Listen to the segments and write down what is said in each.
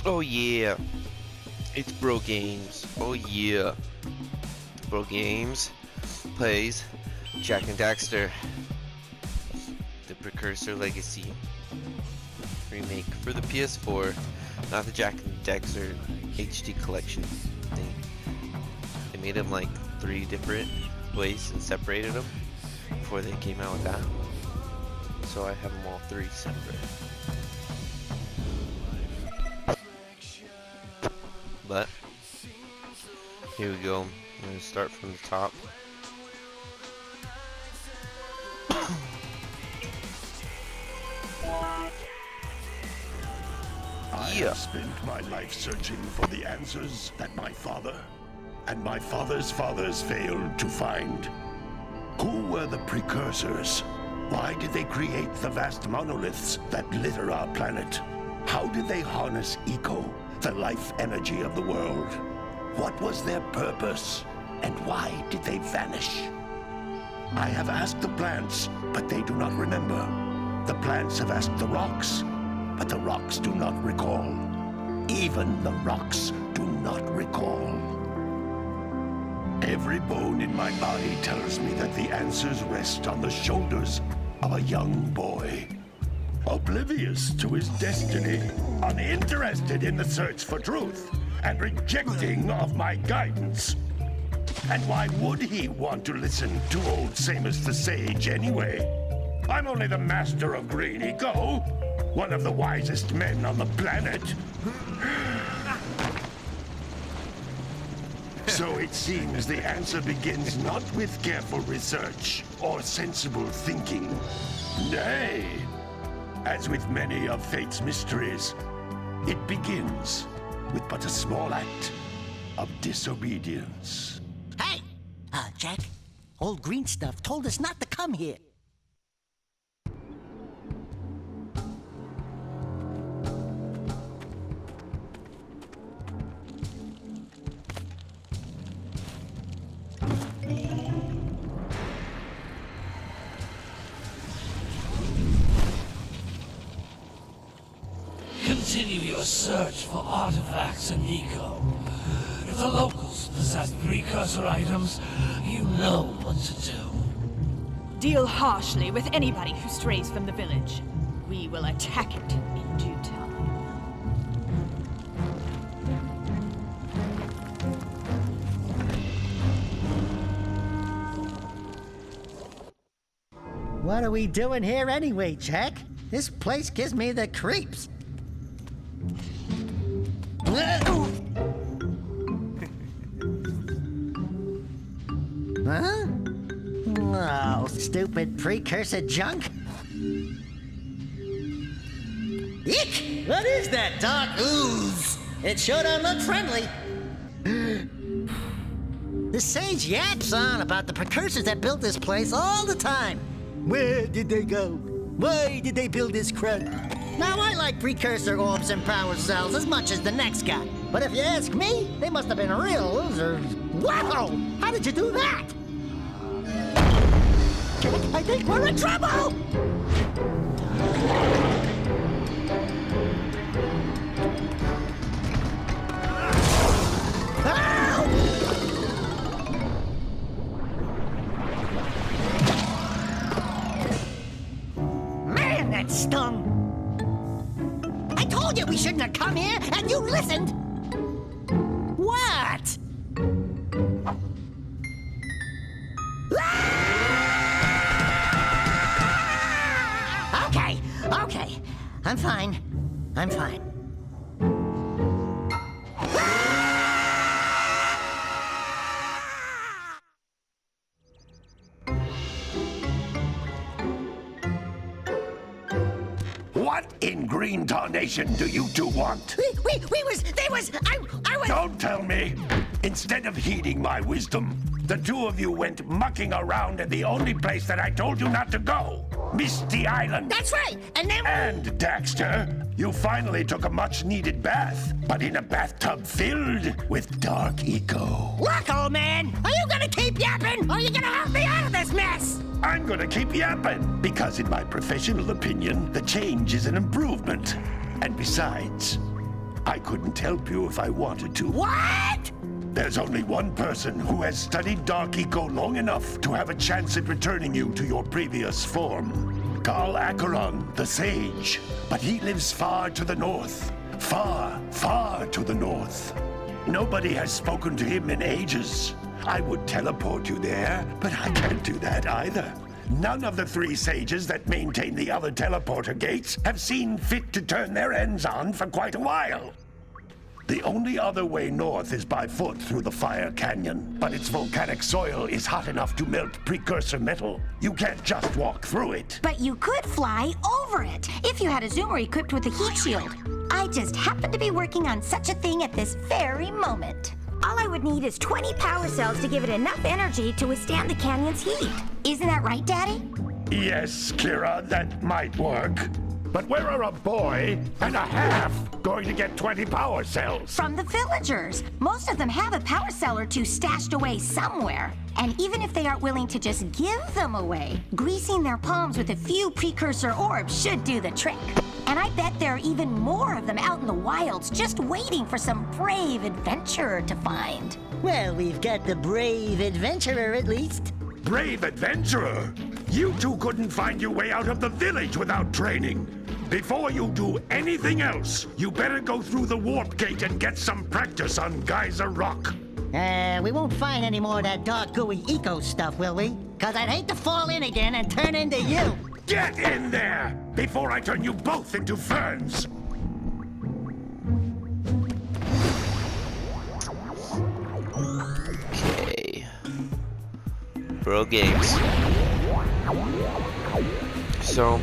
Oh yeah, it's BROgames. Oh yeah, BROgames plays Jak and Daxter, the Precursor Legacy remake for the PS4, not the Jak and Daxter HD collection thing. They made them like 3 different ways and separated them before they came out with that. So I have them all 3 separate. But here we go. I'm gonna start from the top. I have spent my life searching for the answers that my father and my father's fathers failed to find. Who were the precursors? Why did they create the vast monoliths that litter our planet? How did they harness eco, the life energy of the world? What was their purpose, and why did they vanish? I have asked the plants, but they do not remember. The plants have asked the rocks, but the rocks do not recall. Even the rocks do not recall. Every bone in my body tells me that the answers rest on the shoulders of a young boy. Oblivious to his destiny, uninterested in the search for truth, and rejecting of my guidance. And why would he want to listen to old Samus the Sage anyway? I'm only the master of green eco, one of the wisest men on the planet. So it seems the answer begins not with careful research or sensible thinking. Nay, as with many of fate's mysteries, it begins with but a small act of disobedience. Hey! Jak, old green stuff told us not to come here. Continue your search for artifacts and eco. If the locals possess precursor items, you know what to do. Deal harshly with anybody who strays from the village. We will attack it in due time. What are we doing here anyway, Jak? This place gives me the creeps. Huh? Oh, stupid precursor junk. Eek! What is that dark ooze? It sure don't look friendly. The sage yaps on about the precursors that built this place all the time. Where did they go? Why did they build this crud? Now, I like precursor orbs and power cells as much as the next guy. But if you ask me, they must have been real losers. Whoa! How did you do that? I think we're in trouble! Man, that stung! I told you we shouldn't have come here, and you listened! What? Okay. I'm fine. What in green tarnation do you two want? I was... Don't tell me! Instead of heeding my wisdom, the two of you went mucking around in the only place that I told you not to go. Misty Island. That's right, and then... And, Daxter, you finally took a much-needed bath, but in a bathtub filled with dark eco. Look, old man, are you gonna keep yapping, or are you gonna help me out of this mess? I'm gonna keep yapping, because in my professional opinion, the change is an improvement. And besides, I couldn't help you if I wanted to. What? There's only one person who has studied Dark Eco long enough to have a chance at returning you to your previous form. Carl Acheron, the Sage. But he lives far to the north. Far, far to the north. Nobody has spoken to him in ages. I would teleport you there, but I can't do that either. None of the 3 sages that maintain the other teleporter gates have seen fit to turn their ends on for quite a while. The only other way north is by foot through the Fire Canyon, but its volcanic soil is hot enough to melt precursor metal. You can't just walk through it. But you could fly over it if you had a zoomer equipped with a heat shield. I just happen to be working on such a thing at this very moment. All I would need is 20 power cells to give it enough energy to withstand the canyon's heat. Isn't that right, Daddy? Yes, Kira, that might work. But where are a boy and a half going to get 20 power cells? From the villagers. Most of them have a power cell or 2 stashed away somewhere. And even if they aren't willing to just give them away, greasing their palms with a few precursor orbs should do the trick. And I bet there are even more of them out in the wilds just waiting for some brave adventurer to find. Well, we've got the brave adventurer at least. Brave adventurer! You two couldn't find your way out of the village without training. Before you do anything else, you better go through the warp gate and get some practice on Geyser Rock. We won't find any more of that dark gooey eco stuff, will we? Cause I'd hate to fall in again and turn into you. Get in there before I turn you both into ferns. Okay. BROgames. So,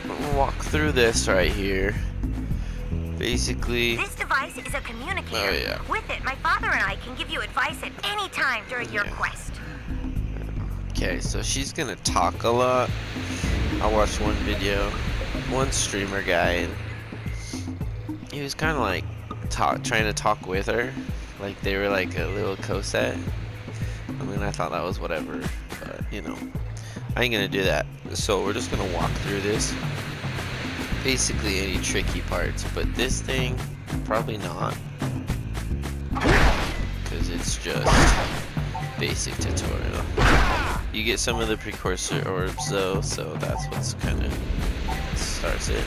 I'm gonna walk through this right here. Basically, This device is a communicator. Oh, yeah. With it, my father and I can give you advice at any time during your quest. okay, so she's gonna talk a lot. I watched one video, one streamer guy, and he was kind of like trying to talk with her, like they were like a little co-set. I mean, I thought that was whatever, but you know, I ain't gonna do that. So we're just gonna walk through this. Basically any tricky parts, but this thing, probably not. Because it's just basic tutorial. You get some of the precursor orbs though, so that's what's kind of starts it.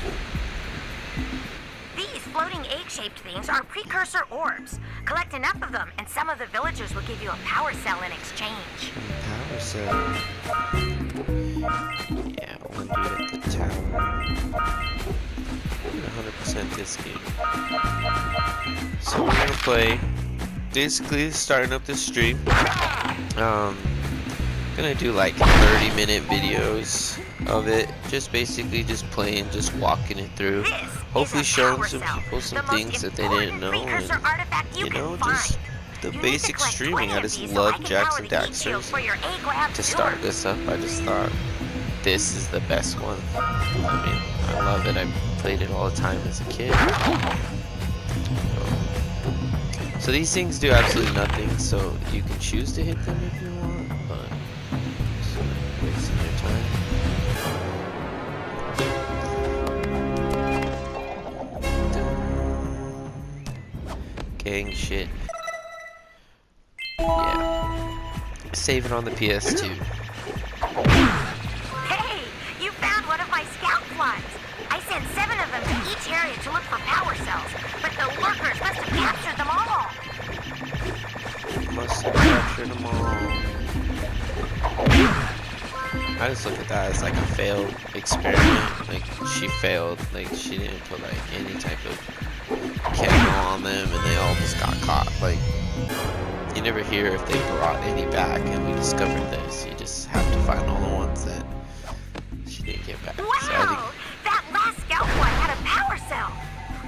These floating egg-shaped things are precursor orbs. Collect enough of them, and some of the villagers will give you a power cell in exchange. Power cell. Yeah, I want to do it at the town. 100% this game. So we're gonna play, basically starting up this stream. Gonna do like 30-minute videos of it, just basically just playing, just walking it through. Hopefully showing some people some things that they didn't know, and you know, just the basic streaming. I just love Jax and daxters. To start this up, I just thought this is the best one. I mean, I love it. I played it all the time as a kid. So these things do absolutely nothing, so you can choose to hit them if you want, but it's wasting your time. Gang shit. Yeah. Save it on the PS2. Hey, you found one of my scout flies. I sent 7 of them to each area to look for power cells, but the lurkers must have captured them all. Must have captured them all. I just look at that as like a failed experiment. Like, she failed. Like, she didn't put like any type of camo on them, and they all just got caught. Like, you never hear if they brought any back, and we discovered this. You just have to find all the ones that she didn't get back. Wow! So I think That last scout fly had a power cell.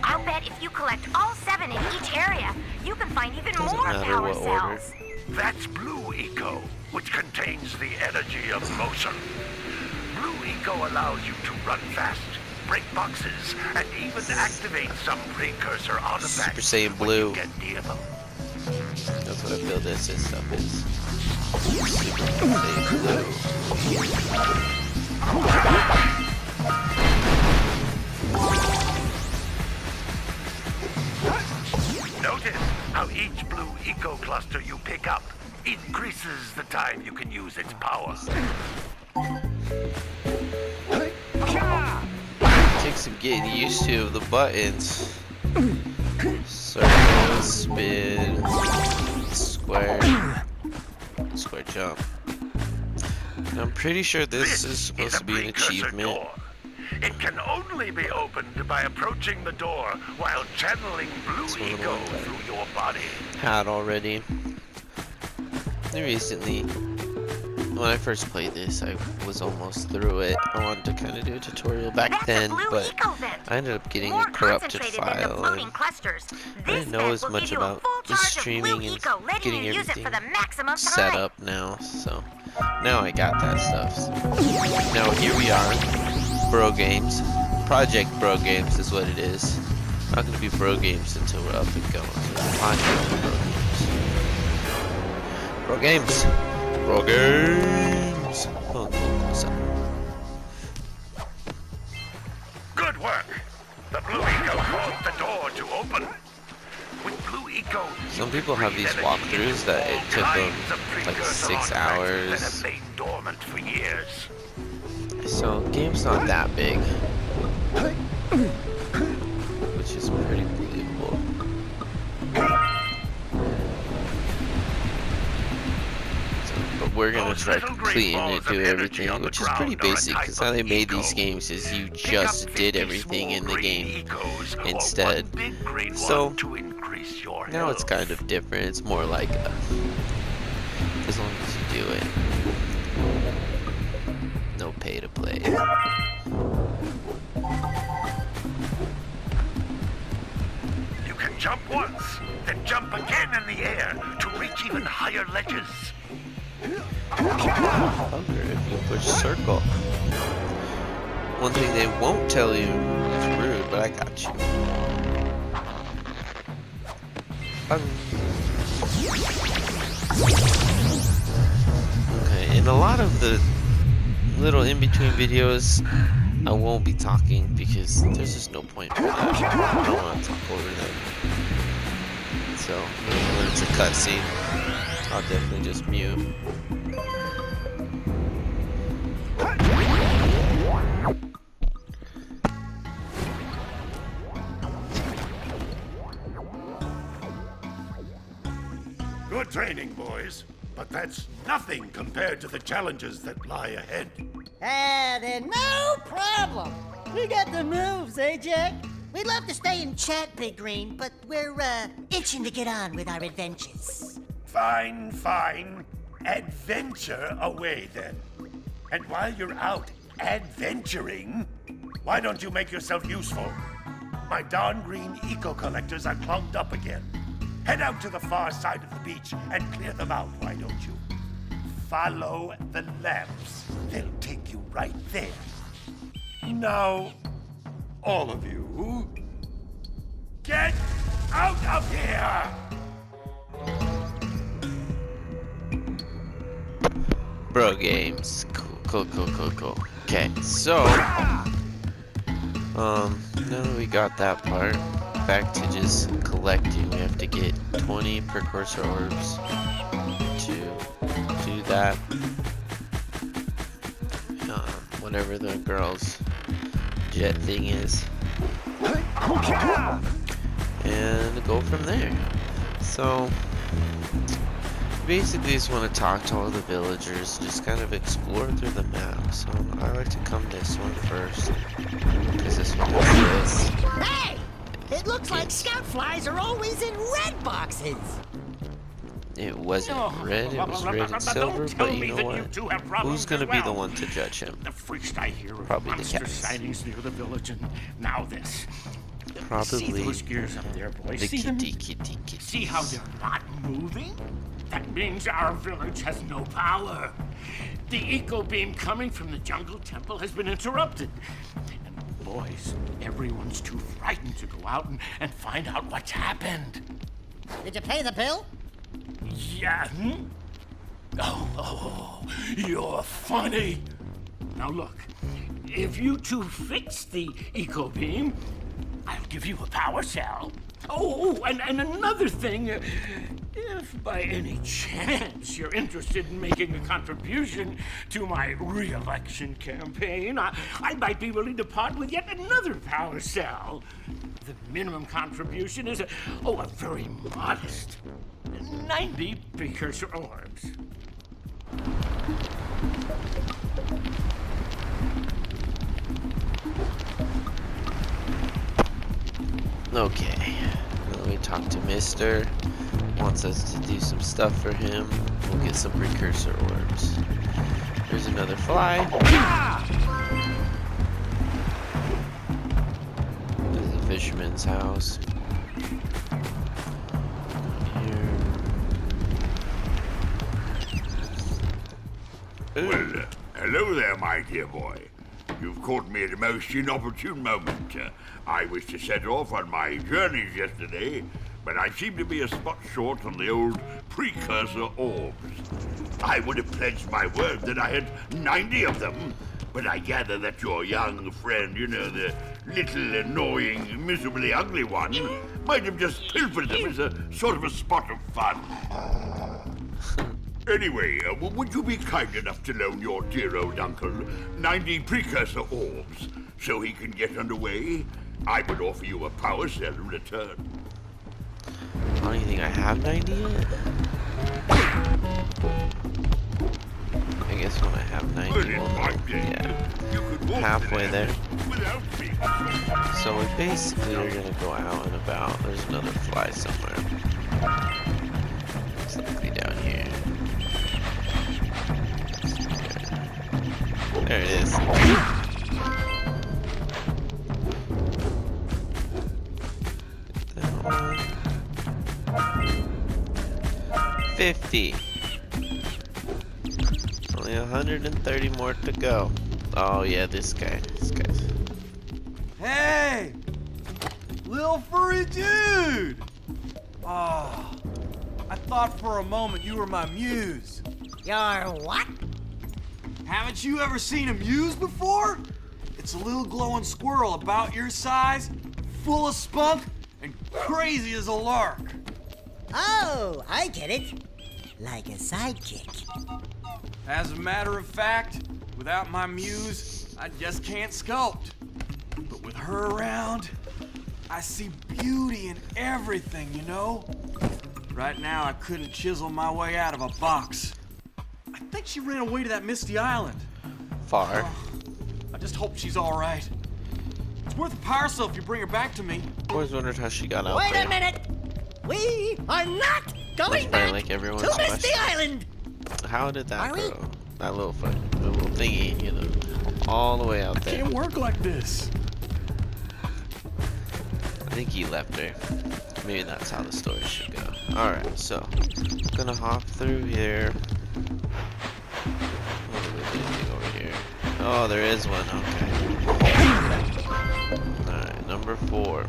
I'll bet if you collect all 7 in each area, you can find even Doesn't more matter power what order. cells. That's Blue Eco, which contains the energy of motion. Blue Eco allows you to run fast, break boxes, and even activate some precursor artifacts. Super Saiyan when Blue. you get near them. That's what I feel this stuff is. Super Saiyan Blue. Notice how each blue eco cluster you pick up increases the time you can use its power. Takes some getting used to of the buttons. Circle, spin, square, square jump. And I'm pretty sure this is supposed to be an achievement. Door. It can only be opened by approaching the door while channeling blue eco through your body. Had already. Recently, when I first played this, I was almost through it. I wanted to kind of do a tutorial back then, but I ended up getting a corrupted file. And I didn't know as much about the streaming and getting everything set up now, so now I got that stuff. So. Now here we are, BROgames. Project BROgames is what it is. Not going to be BROgames until we're up and going. Project BROgames. BROgames. Oh, cool. Good work. The blue eco caused the door to open. With blue eco, some people have these walkthroughs that it took them like 6 hours. That have lain dormant for years. So game's not that big, which is pretty believable. But we're gonna try to clean and do everything, which is pretty basic, because how they made these games is you just did everything in the game instead. So now it's kind of different. It's more like as long as you do it, no pay to play. You can jump once, then jump again in the air to reach even higher ledges. If you push circle. One thing they won't tell you, it's rude, but I got you. Okay, in a lot of the little in-between videos, I won't be talking because there's just no point for that. I don't want to talk over them. So, when it's a cutscene, I'll definitely just mute. Good training, boys. But that's nothing compared to the challenges that lie ahead. Then no problem. We got the moves, eh, Jack? We'd love to stay and chat, Big Green, but we're, itching to get on with our adventures. Fine, fine. Adventure away, then. And while you're out adventuring, why don't you make yourself useful? My darn green eco-collectors are clogged up again. Head out to the far side of the beach and clear them out, why don't you? Follow the lamps. They'll take you right there. Now, all of you, get out of here! BROgames. Cool. Okay, so now that we got that part, back to just collecting. We have to get 20 precursor orbs to do that. Whatever the girl's jet thing is, and go from there. So basically just want to talk to all the villagers, just kind of explore through the map. So I like to come this one first, because this one is this. Hey! It looks like scout flies are always in red boxes. It wasn't red, it was red and silver, but you know what? Who's gonna be the one to judge him? The first I hear of Probably the monster cats. sightings near the village, and now this. See Probably those gears up there, boys? the See them? kitty. See how they're not moving? That means our village has no power. The eco beam coming from the jungle temple has been interrupted. And boys, everyone's too frightened to go out and find out what's happened. Did you pay the bill? Yeah. Oh, you're funny. Now look, if you two fix the eco beam, I'll give you a power cell. Oh, and another thing. If by any chance you're interested in making a contribution to my re-election campaign, I might be willing to part with yet another power cell. The minimum contribution is a very modest 90 precursor orbs. Okay. Let me talk to Mister. Wants us to do some stuff for him. We'll get some precursor orbs. There's another fly. This is a fisherman's house. Here. Well, hello there, my dear boy. You've caught me at a most inopportune moment. I was to set off on my journeys yesterday, but I seem to be a spot short on the old precursor orbs. I would have pledged my word that I had 90 of them, but I gather that your young friend, you know, the little annoying, miserably ugly one, might have just pilfered them as a sort of a spot of fun. Anyway, would you be kind enough to loan your dear old uncle 90 precursor orbs so he can get underway? I would offer you a power cell in return. I don't even think I have 90 yet. I guess when I have 90, But in my day, yeah, you could walk halfway to there. without me. So we basically are gonna go out and about. There's another fly somewhere. It's likely down here. There it is. $50. Only 130 more to go. Oh yeah, this guy. This guy's. Hey! Little furry dude! Oh, I thought for a moment you were my muse. Your what? Haven't you ever seen a muse before? It's a little glowing squirrel about your size, full of spunk, and crazy as a lark. Oh, I get it. Like a sidekick. As a matter of fact, without my muse, I just can't sculpt. But with her around, I see beauty in everything, you know? Right now, I couldn't chisel my way out of a box. I think she ran away to that misty island. Far. I just hope she's all right. It's worth a power cell if you bring her back to me. Always wondered how she got out Wait there. a minute! We are not That's going probably back like everyone's to Misty question. Island! How did that Are we? go? That little thingy, you know, all the way out there. Can't work like this. I think he left her. Maybe that's how the story should go. Alright, so gonna hop through here. What do we do over here? Oh, there is one, okay. Alright, number 4.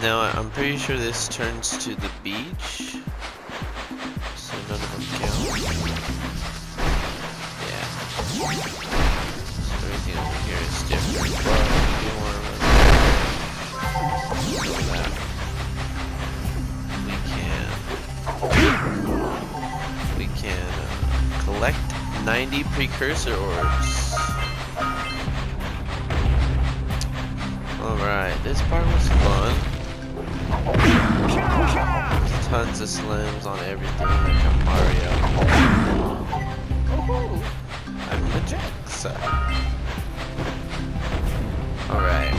Now I'm pretty sure this turns to the beach. So none of them count. Yeah. So everything over here is different, but we want to run that. We can collect 90 precursor orbs. Alright, this part was fun. Tons of slims on everything like a Mario. Oh, I'm the daxter. Alright.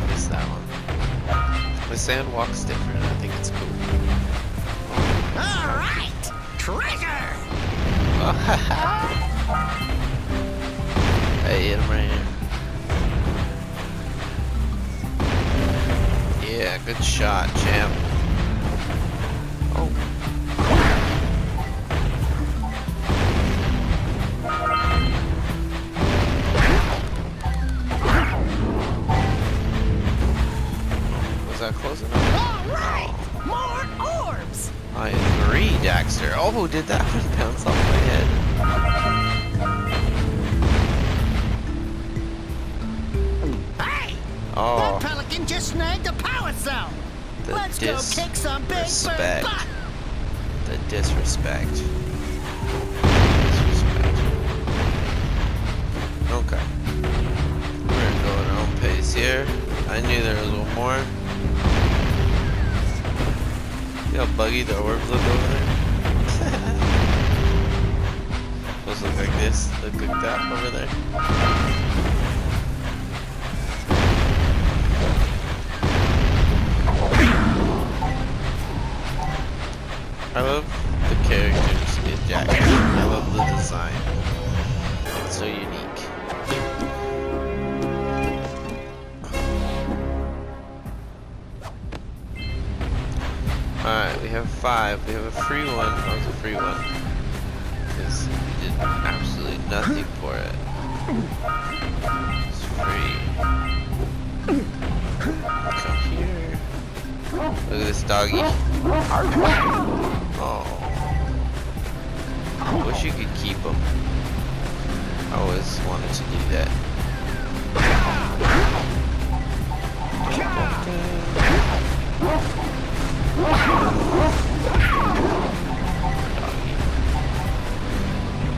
What's that one? The sand walk's different. I think it's cool. Alright! Treasure! Hey, hit him right here. Yeah, good shot, champ. Oh. Was that close enough? Alright! More orbs! I agree, daxter. Oh, did that one bounce off my head? Hey! Oh, That pelican just snagged a power cell. the Let's go kick some big bird disrespect. butt. The disrespect. Okay. We're gonna go at our own pace here. I knew there was one more. See how buggy the orbs look over there? Those look like this, look like that over there. I love the characters in Jack. I love the design. It's so unique. Alright, we have 5. We have a free one. That was a free one. Because we did absolutely nothing for it. It's free. Come here. Look at this doggy. Oh. I wish you could keep him. I always wanted to do that.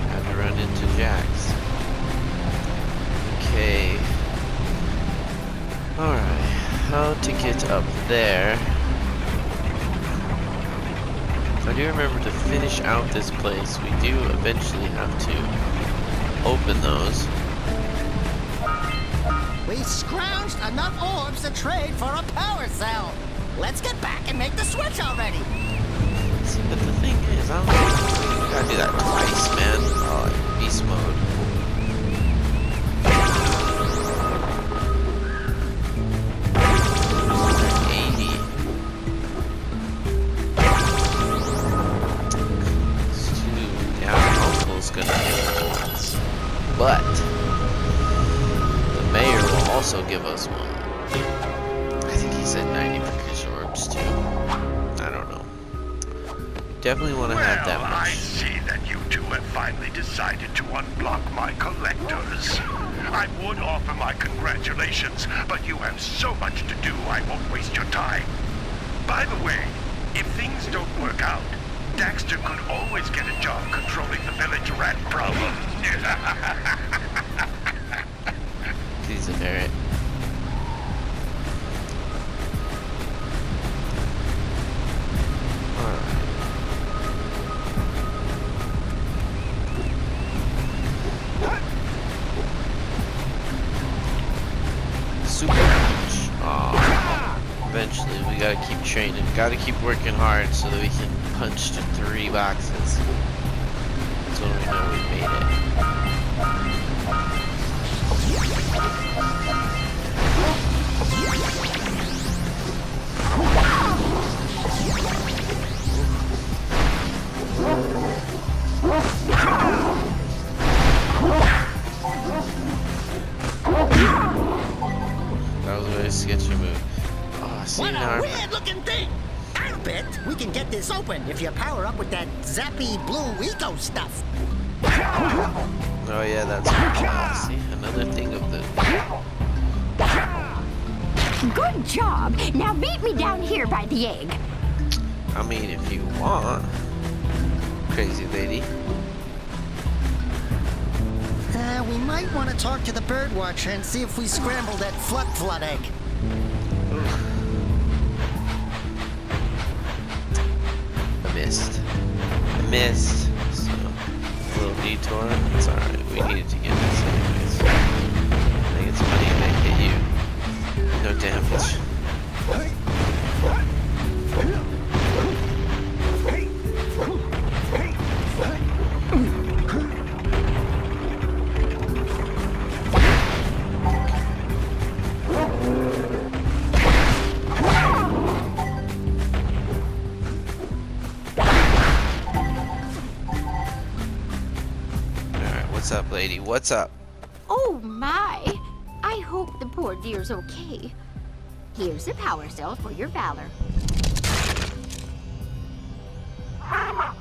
Had to run into Jax. Okay. Alright. How to get up there? I do remember to finish out this place. We do eventually have to open those. We scrounged enough orbs to trade for a power cell. Let's get back and make the switch already. See, but the thing is, I don't know. You gotta do that twice, man. Oh, beast mode. But the mayor will also give us one. I think he said 90 precursor orbs too. I don't know. Definitely want to have that much. I see that you two have finally decided to unblock my collectors. I would offer my congratulations, but you have so much to do I won't waste your time. By the way, if things don't work out, Daxter could always get a job controlling the village rat problem. He's a ferret. Alright. Super punch. Aw. Eventually, we gotta keep training. Gotta keep working hard so that we can punch to 3 boxes. That's when we know we made it. That was a very sketchy move. Oh, see What now. a weird-looking thing! I'll bet we can get this open if you power up with that zappy blue eco stuff. Oh yeah, that's see another thing of the. Good job. Now meet me down here by the egg. I mean, if you want, crazy lady. We might want to talk to the bird watcher and see if we scramble that flood egg. I missed. So, a little detour. It's alright. We needed to get this anyways. I think it's funny if they hit you. No damage. What's up, lady? What's up? Oh my! I hope the poor dear's okay. Here's a power cell for your valor. Oh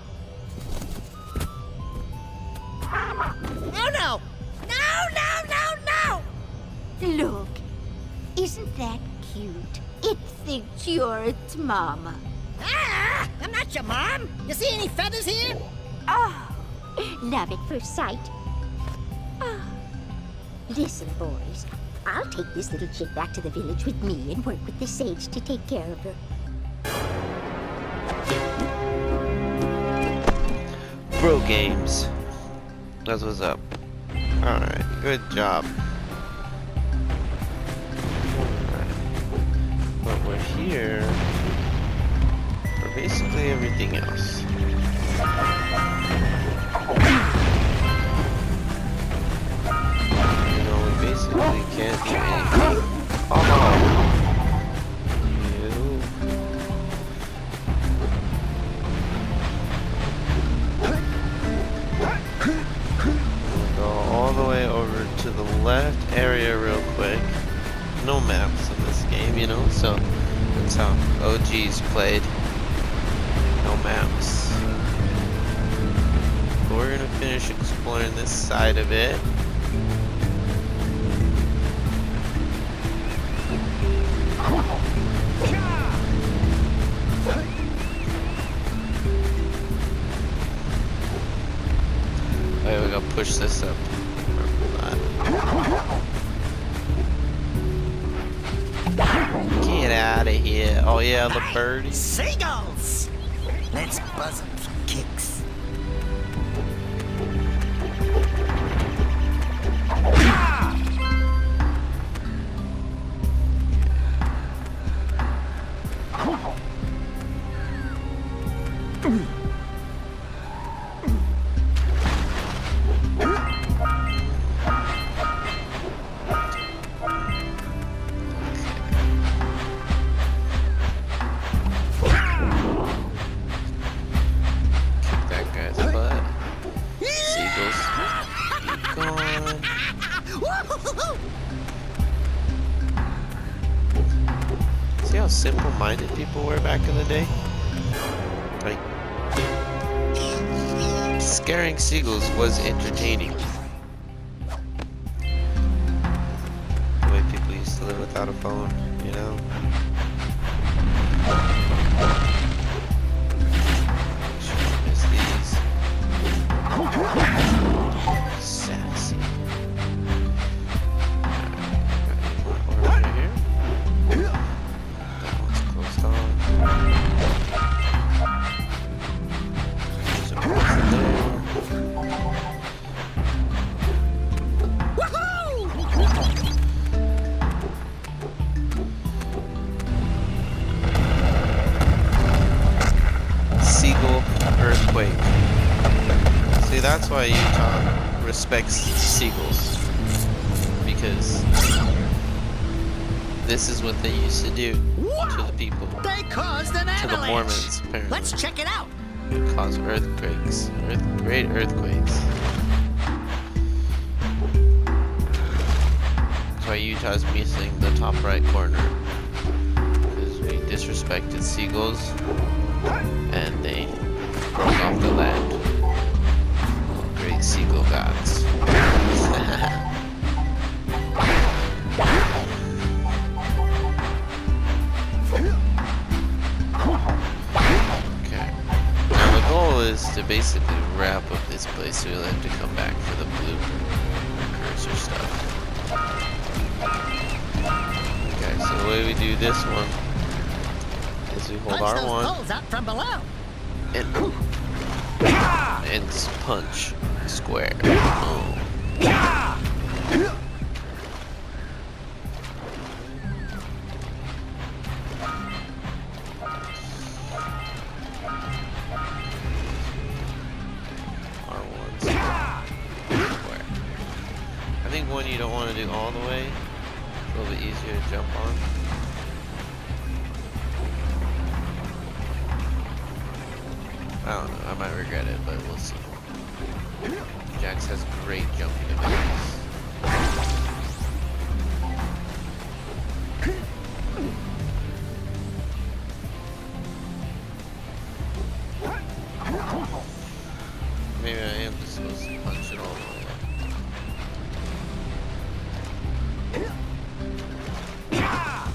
no! No! Look, isn't that cute. It thinks you're its mama. Ah! I'm not your mom. You see any feathers here? Oh, love at first sight. Oh. Listen, boys. I'll take this little chick back to the village with me and work with the sage to take care of her. BROgames. That's what's up. Alright, good job. Alright. But we're here for basically everything else. You know, we basically can't do anything. Oh! All the way over to the left area real quick. No maps in this game, you know, so that's how OGs played. No maps. But we're gonna finish exploring this side of it. Alright, we gotta push this up. Get out of here. Oh yeah, the birdie. Seagulls! Let's buzz them for kicks. See how simple-minded people were back in the day? Like, scaring seagulls was entertaining. The way people used to live without a phone, you know? Miss these. Sassy. Over here. That one's closed off. There's a person there. Seagull earthquake. See, that's why Utah respects seagulls. Because this is what they used to do to the people. They caused an To the avalanche. Mormons, apparently. Let's check it out. It caused earthquakes. Great earthquakes. That's why Utah's missing the top right corner. Because we disrespected seagulls. And they broke off the land. Great seagull gods. Okay. Now the goal is to basically wrap up this place so we'll have to come back for the blue cursor stuff. Okay, so the way we do this one is we hold Punch those R1 poles up from below. and punch square. Boom. R1 square. I think one you don't want to do all the way. It's a little bit easier to jump on. I don't know, I might regret it, but we'll see. Jax has great jumping abilities. Maybe I am just supposed to punch it all the way up.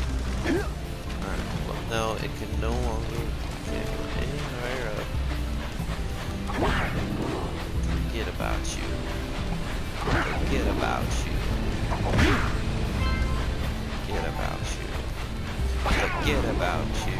about you. Forget about you. Forget about you. Forget about you.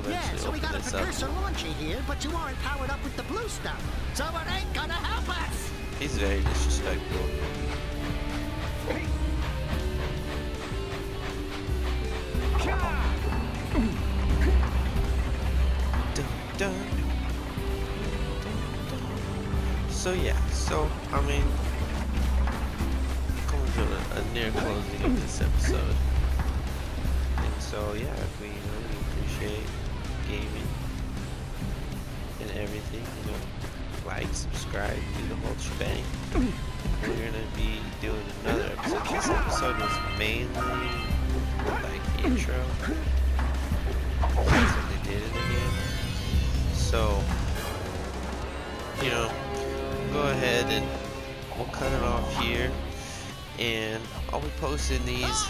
Yeah, so we got a precursor launchy here, but you aren't powered up with the blue stuff, so it ain't gonna help us! He's very disrespectful. Dun, dun. So yeah, I mean, coming to a near closing of this episode. And so yeah, we appreciate gaming and everything, like, subscribe, do the whole shebang. We're gonna be doing another episode. This episode was mainly like intro. That's what they did it again. So, go ahead and we'll cut it off here. And I'll be posting these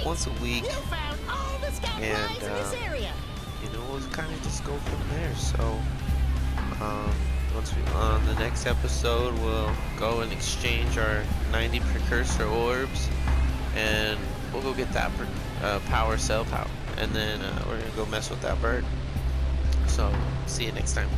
once a week. And we'll kind of just go from there. So, on the next episode, we'll go and exchange our 90 precursor orbs, and we'll go get that power cell power, and then we're gonna go mess with that bird. So, see you next time.